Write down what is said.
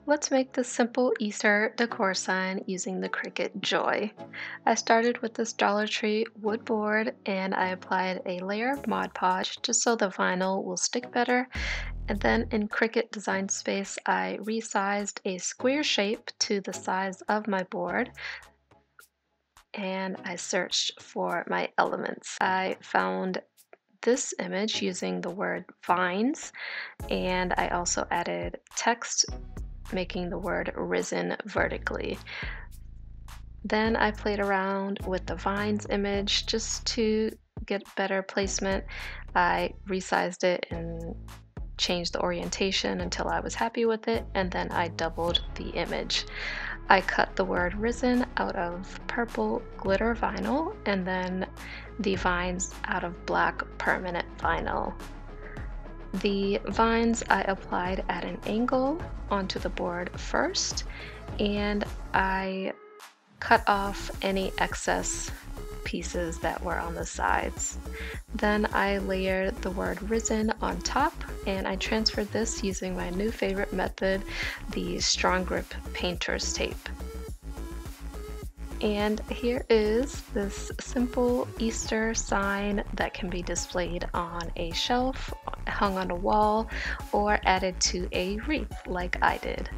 Let's make this simple Easter decor sign using the Cricut Joy. I started with this Dollar Tree wood board and I applied a layer of Mod Podge just so the vinyl will stick better. And then in Cricut Design Space, I resized a square shape to the size of my board and I searched for my elements. I found this image using the word vines and I also added text making the word risen vertically. Then I played around with the vines image just to get better placement. I resized it and changed the orientation until I was happy with it, and then I doubled the image. I cut the word risen out of purple glitter vinyl and then the vines out of black permanent vinyl. The vines I applied at an angle onto the board first, and I cut off any excess pieces that were on the sides. Then I layered the word risen on top, and I transferred this using my new favorite method, the strong grip painter's tape. And here is this simple Easter sign that can be displayed on a shelf, hung on a wall, or added to a wreath like I did.